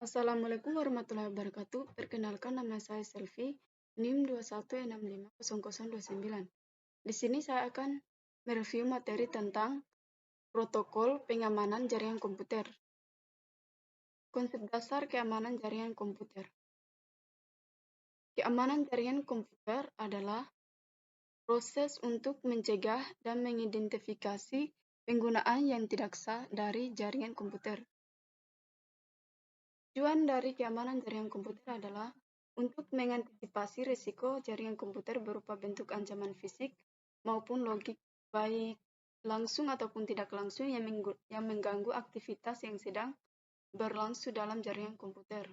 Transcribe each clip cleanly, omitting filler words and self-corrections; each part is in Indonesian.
Assalamualaikum warahmatullahi wabarakatuh. Perkenalkan, nama saya Selvi, NIM 21650029. Di sini saya akan mereview materi tentang protokol pengamanan jaringan komputer. Konsep dasar keamanan jaringan komputer. Keamanan jaringan komputer adalah proses untuk mencegah dan mengidentifikasi penggunaan yang tidak sah dari jaringan komputer. Tujuan dari keamanan jaringan komputer adalah untuk mengantisipasi risiko jaringan komputer berupa bentuk ancaman fisik maupun logik, baik langsung ataupun tidak langsung yang mengganggu aktivitas yang sedang berlangsung dalam jaringan komputer.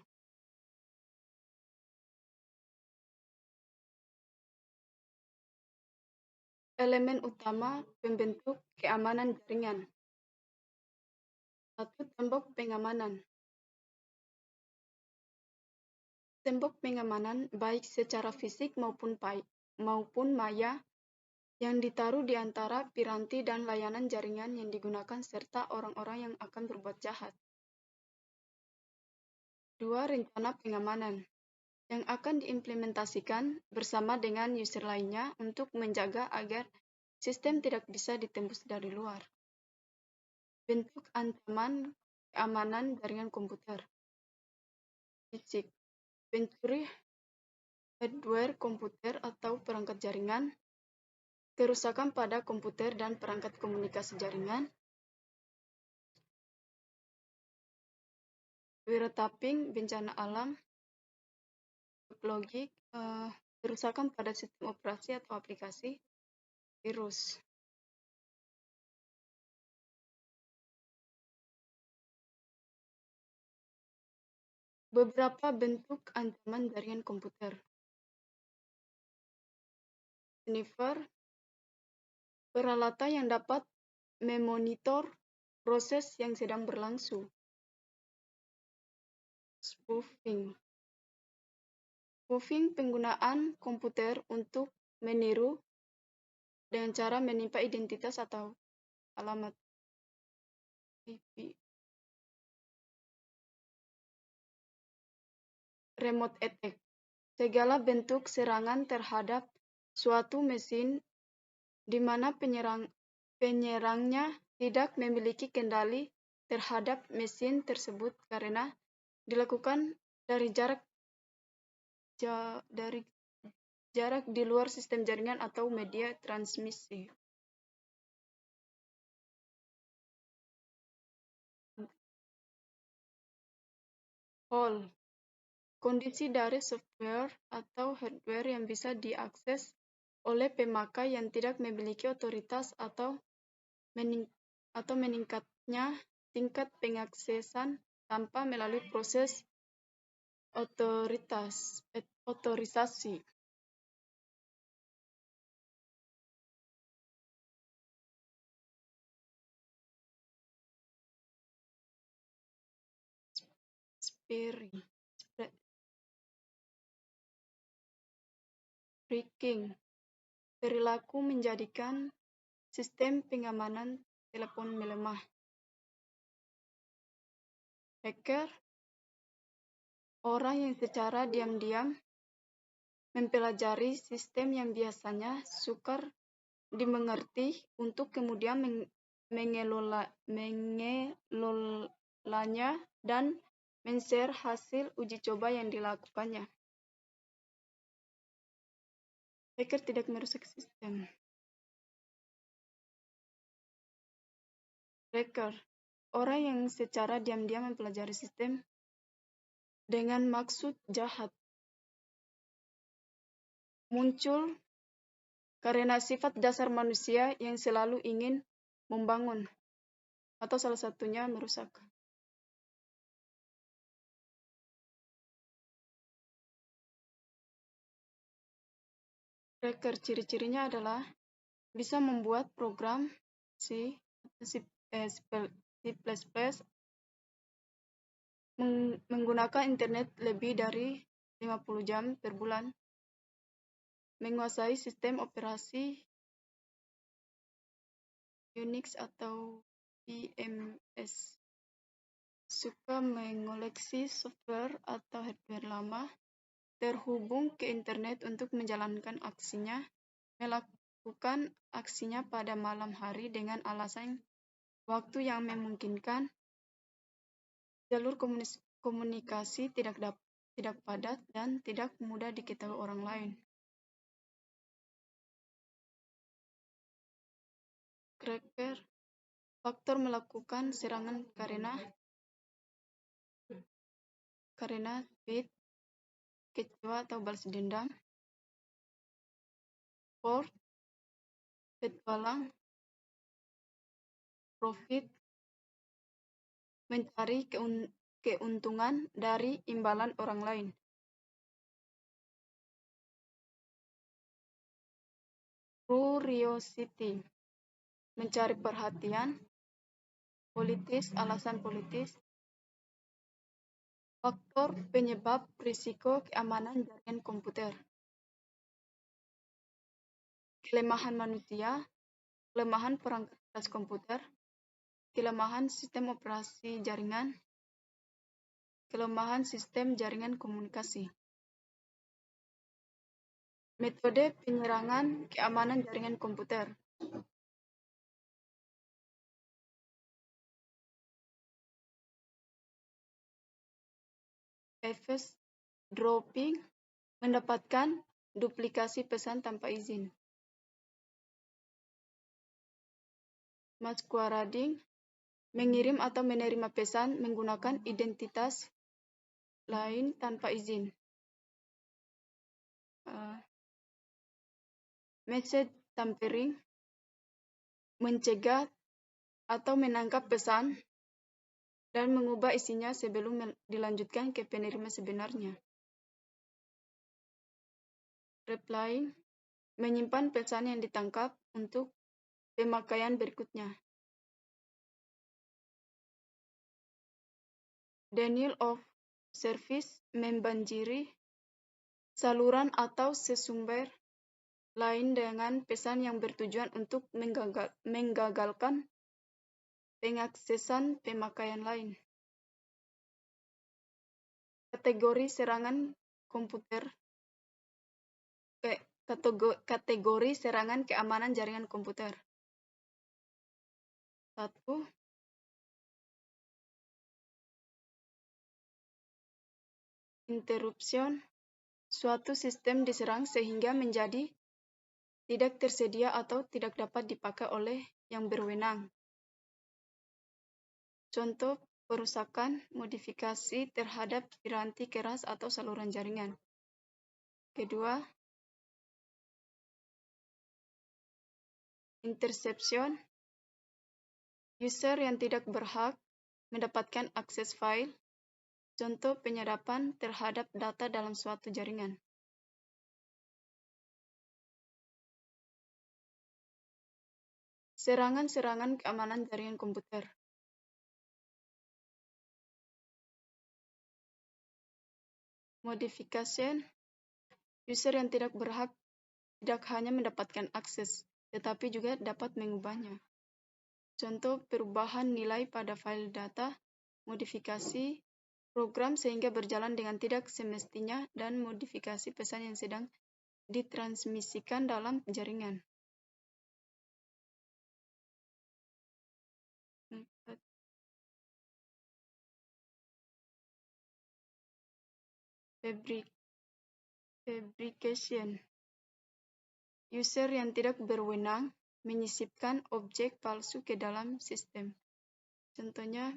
Elemen utama pembentuk keamanan jaringan. 1. Tembok pengamanan. Tembok pengamanan baik secara fisik maupun maya yang ditaruh di antara piranti dan layanan jaringan yang digunakan serta orang-orang yang akan berbuat jahat. 2. Rencana pengamanan yang akan diimplementasikan bersama dengan user lainnya untuk menjaga agar sistem tidak bisa ditembus dari luar. Bentuk ancaman keamanan jaringan komputer. Fisik. Pencuri hardware komputer atau perangkat jaringan, kerusakan pada komputer dan perangkat komunikasi jaringan, wiretapping, bencana alam, logik, kerusakan pada sistem operasi atau aplikasi, virus. Beberapa bentuk ancaman jaringan komputer. Sniffer, peralatan yang dapat memonitor proses yang sedang berlangsung. Spoofing, penggunaan komputer untuk meniru dengan cara menimpa identitas atau alamat IP. Remote attack, segala bentuk serangan terhadap suatu mesin di mana penyerangnya tidak memiliki kendali terhadap mesin tersebut karena dilakukan dari jarak di luar sistem jaringan atau media transmisi. Hole, kondisi dari software atau hardware yang bisa diakses oleh pemakai yang tidak memiliki otoritas atau meningkatnya tingkat pengaksesan tanpa melalui proses otorisasi. Phishing, perilaku menjadikan sistem pengamanan telepon melemah. Hacker, orang yang secara diam-diam mempelajari sistem yang biasanya sukar dimengerti untuk kemudian mengelolanya dan men-share hasil uji coba yang dilakukannya. Hacker tidak merusak sistem. Hacker, orang yang secara diam-diam mempelajari sistem dengan maksud jahat. Muncul karena sifat dasar manusia yang selalu ingin membangun, atau salah satunya merusak. Hacker, ciri-cirinya adalah bisa membuat program C++ menggunakan internet lebih dari 50 jam per bulan, menguasai sistem operasi Unix atau VMS, suka mengoleksi software atau hardware lama, terhubung ke internet untuk menjalankan aksinya, melakukan aksinya pada malam hari dengan alasan waktu yang memungkinkan, jalur komunikasi tidak padat dan tidak mudah diketahui orang lain. Cracker faktor melakukan serangan karena feed, kecewa atau balas dendam. Port, petualang, profit, mencari keuntungan dari imbalan orang lain. Curiosity, mencari perhatian, politis, alasan politis. Faktor penyebab risiko keamanan jaringan komputer. Kelemahan manusia, kelemahan perangkat atas komputer, kelemahan sistem operasi jaringan, kelemahan sistem jaringan komunikasi. Metode penyerangan keamanan jaringan komputer. Eavesdropping, mendapatkan duplikasi pesan tanpa izin. Masquerading, mengirim atau menerima pesan menggunakan identitas lain tanpa izin. Message tampering, mencegah atau menangkap pesan dan mengubah isinya sebelum dilanjutkan ke penerima sebenarnya. Replying, menyimpan pesan yang ditangkap untuk pemakaian berikutnya. Denial of service, membanjiri saluran atau sesumber lain dengan pesan yang bertujuan untuk menggagalkan pengaksesan pemakaian lain. Kategori serangan komputer. Kategori serangan keamanan jaringan komputer. 1. Interruption. Suatu sistem diserang sehingga menjadi tidak tersedia atau tidak dapat dipakai oleh yang berwenang. Contoh perusakan, modifikasi terhadap piranti keras atau saluran jaringan. Kedua, interception. User yang tidak berhak mendapatkan akses file. Contoh penyadapan terhadap data dalam suatu jaringan. Serangan-serangan keamanan jaringan komputer. Modification. User yang tidak berhak tidak hanya mendapatkan akses, tetapi juga dapat mengubahnya. Contoh perubahan nilai pada file data, modifikasi program sehingga berjalan dengan tidak semestinya, dan modifikasi pesan yang sedang ditransmisikan dalam jaringan. Fabrication. User yang tidak berwenang menyisipkan objek palsu ke dalam sistem. Contohnya,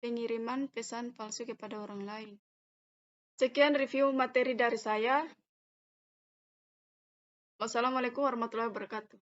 pengiriman pesan palsu kepada orang lain. Sekian review materi dari saya. Wassalamualaikum warahmatullahi wabarakatuh.